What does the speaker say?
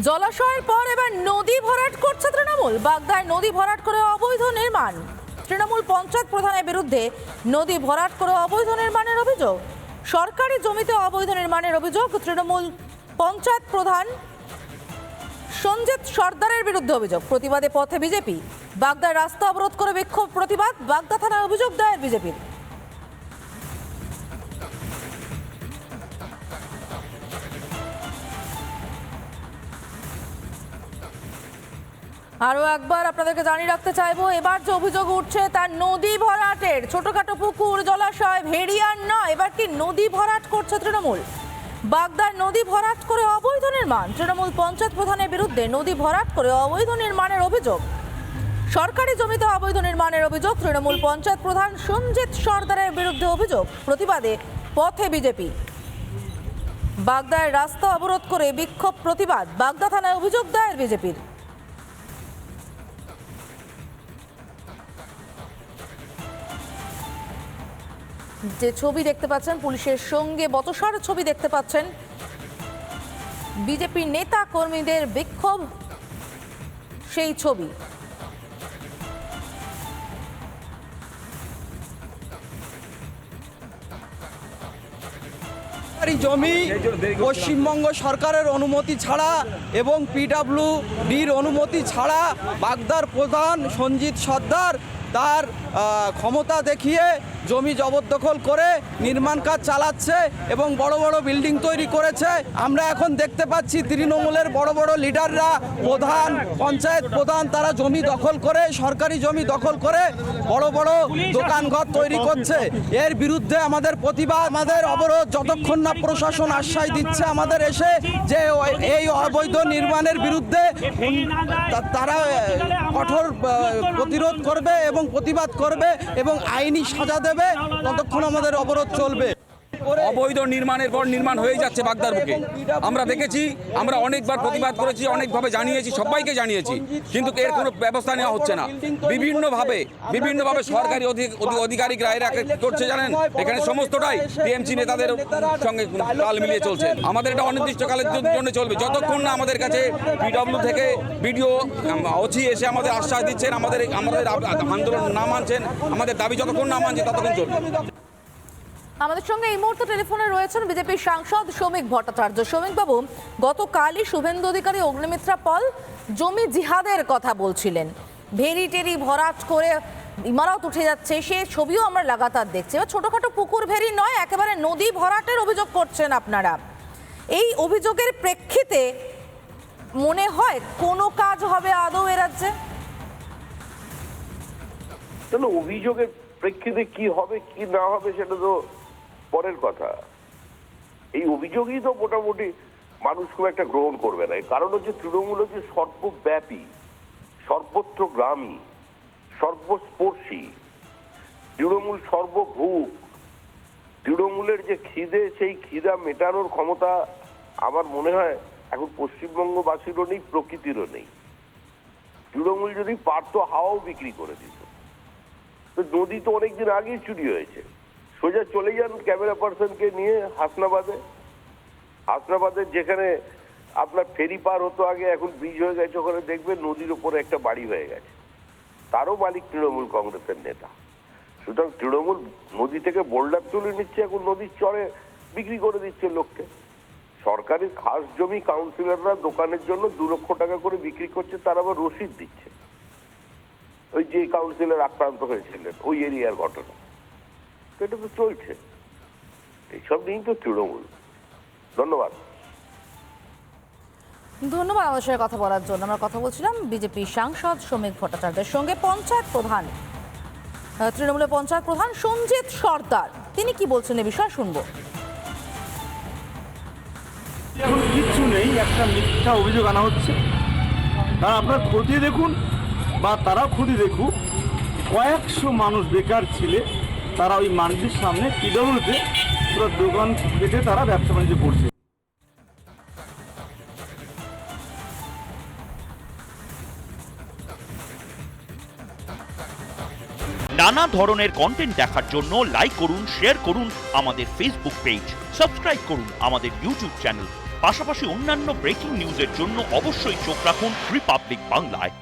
জলাশয়ের পর এবার নদী ভরাট করছে তৃণমূল। বাগদায় নদী ভরাট করে অবৈধ নির্মাণ। তৃণমূল পঞ্চায়েত প্রধানের বিরুদ্ধে নদী ভরাট করে অবৈধ নির্মাণের অভিযোগ। সরকারি জমিতে অবৈধ নির্মাণের অভিযোগ। তৃণমূল পঞ্চায়েত প্রধান সঞ্জিত সর্দারের বিরুদ্ধে অভিযোগ। প্রতিবাদে পথে বিজেপি। বাগদায় রাস্তা অবরোধ করে বিক্ষোভ প্রতিবাদ। বাগদা থানায় অভিযোগ দায়ের বিজেপির। আরও একবার আপনাদেরকে জানিয়ে রাখতে চাইবো, এবার যে অভিযোগ উঠছে তার নদী ভরাটের। ছোটখাটো পুকুর, জলাশয়, ভেড়িয়ার নয়, এবার কি নদী ভরাট করছে তৃণমূল। বাগদার নদী ভরাট করে অবৈধ নির্মাণ। তৃণমূল পঞ্চায়েত প্রধানের বিরুদ্ধে নদী ভরাট করে অবৈধ নির্মাণের অভিযোগ। সরকারি জমিতে অবৈধ নির্মাণের অভিযোগ। তৃণমূল পঞ্চায়েত প্রধান সঞ্জিত সর্দারের বিরুদ্ধে অভিযোগ। প্রতিবাদে পথে বিজেপি। বাগদায় রাস্তা অবরোধ করে বিক্ষোভ প্রতিবাদ। বাগদা থানায় অভিযোগ দায়ের বিজেপির। যে ছবি দেখতে পাচ্ছেন, পুলিশের সঙ্গে বচসার ছবি দেখতে পাচ্ছেন, বিজেপি নেতা কর্মীদের বিক্ষোভ, সেই ছবি। জমি পশ্চিমবঙ্গ সরকারের অনুমতি ছাড়া এবং পিডব্লিউডির অনুমতি ছাড়া বাগদার প্রধান সঞ্জিত সর্দার তার ক্ষমতা দেখিয়ে জমি জবরদখল করে নির্মাণ কাজ চালাচ্ছে এবং বড় বড় বিল্ডিং তৈরি করেছে। আমরা এখন দেখতে পাচ্ছি তৃণমূলের বড় বড় লিডাররা, প্রধান, পঞ্চায়েত প্রধান, তারা জমি দখল করে, সরকারি জমি দখল করে বড় বড় দোকানঘর তৈরি করছে। এর বিরুদ্ধে আমাদের প্রতিবাদ, আমাদের অবরোধ, যতক্ষণ না প্রশাসন আশ্বাস দিচ্ছে আমাদের এসে যে এই অবৈধ নির্মাণের বিরুদ্ধে তারা কঠোর প্রতিরোধ করবে এবং প্রতিবাদ করবে এবং আইনি সাজা দেবে, ততক্ষণ আমাদের অবরোধ চলবে। অবৈধ নির্মাণের পর নির্মাণ হয়ে যাচ্ছে বাগদার বুকে। আমরা দেখেছি, আমরা অনেকবার প্রতিবাদ করেছি, অনেকভাবে জানিয়েছি, সবাইকে জানিয়েছি, কিন্তু এর কোনো ব্যবস্থা নেওয়া হচ্ছে না। বিভিন্নভাবে সরকারি আধিকারিকরা এরা করছে জানেন, এখানে সমস্তটাই টিএমসি নেতাদের সঙ্গে তাল মিলিয়ে চলছে। আমাদের এটা অনির্দিষ্টকালের জন্য চলবে, যতক্ষণ না আমাদের কাছে পিডব্লিউ থেকে বিডিও ওসি এসে আমাদের আশ্বাস দিচ্ছেন, আমাদের আন্দোলন না মানছেন, আমাদের দাবি যতক্ষণ না মানছে ততক্ষণ চলবে। আমাদের সঙ্গে এই মুহূর্তে টেলিফোনে রয়েছেন বিজেপির সাংসদ শ্রমিক ভট্টাচার্য। শ্রমিক বাবু, গতকালই শুভেন্দু অধিকারী, অগ্নিমিত্রা পল জমি জিহাদের কথা বলছিলেন। ভেরি টেরি ভরাট করে ইমারত উঠে যাচ্ছে, সে ছবিও আমরা লাগাতার দেখছি। এবার ছোটখাটো পুকুর ভেরি নয়, একেবারে নদী ভরাটের অভিযোগ করছেন আপনারা। এই অভিযোগের প্রেক্ষিতে মনে হয় কোনো কাজ হবে আদৌ এ রাজ্যে? অভিযোগের প্রেক্ষিতে কি হবে কি না হবে সেটা তো পরের কথা। এই অভিযোগই তো মোটামুটি মানুষ খুব একটা গ্রহণ করবে না। কারণ হচ্ছে তৃণমূল হচ্ছে সর্বব্যাপী, সর্বত্রগামী, সর্বস্পর্শী। তৃণমূল সর্বভূক। তৃণমূলের যে খিদে, সেই খিদা মেটানোর ক্ষমতা আমার মনে হয় এখন পশ্চিমবঙ্গবাসীরও নেই, প্রকৃতিরও নেই। তৃণমূল যদি পারত হাওয়াও বিক্রি করে দিত। নদী তো অনেকদিন আগেই চুরি হয়েছে। সোজা চলে যান ক্যামেরা পার্সনকে নিয়ে হাসনাবাদের যেখানে আপনার ফেরি পার হতো আগে, এখন ব্রিজ হয়ে গেছে, ওখানে দেখবেন নদীর উপরে একটা বাড়ি হয়ে গেছে, তারও মালিক তৃণমূল কংগ্রেসের নেতা। সুতরাং তৃণমূল নদী থেকে বোল্ডার তুলে নিচ্ছে, এখন নদীর চরে বিক্রি করে দিচ্ছে লোককে। সরকারি খাস জমি কাউন্সিলররা দোকানের জন্য 2 লক্ষ টাকা করে বিক্রি করছে, তার আবার রসিদ দিচ্ছে। ওই যে কাউন্সিলর আক্রান্ত হয়েছিলেন ওই এরিয়ার ঘটনা, এটা তো চলছে। এইসব নিয়েই তো তৃণমূল। ধন্যবাদ আমাদের সঙ্গে কথা বলার জন্য। আমরা কথা বলছিলাম বিজেপি সাংসদ শ্রমিক ভট্টাচার্যের সঙ্গে। পঞ্চায়েত প্রধান, তৃণমূলের পঞ্চায়েত প্রধান সঞ্জিত সর্দার, তিনি কি বলছেন এ বিষয়ে শুনবো। এখন কিচ্ছু নেই, একটা মিথ্যা অভিযোগ আনা হচ্ছে। তারা আপনার খতিয়ে দেখুন বা তারাও খতিয়ে দেখুক, কয়েকশো মানুষ বেকার ছিলে, তারা ওই মান্ডির সামনে পিডব্লিউতে পুরো দোকান পেতে তারা ব্যবসা বাণিজ্য করছে। নানা ধরনের কন্টেন্ট দেখার জন্য লাইক করুন, শেয়ার করুন আমাদের ফেসবুক পেজ, সাবস্ক্রাইব করুন আমাদের ইউটিউব চ্যানেল। পাশাপাশি অন্যান্য ব্রেকিং নিউজের জন্য অবশ্যই চোখ রাখুন রিপাবলিক বাংলায়।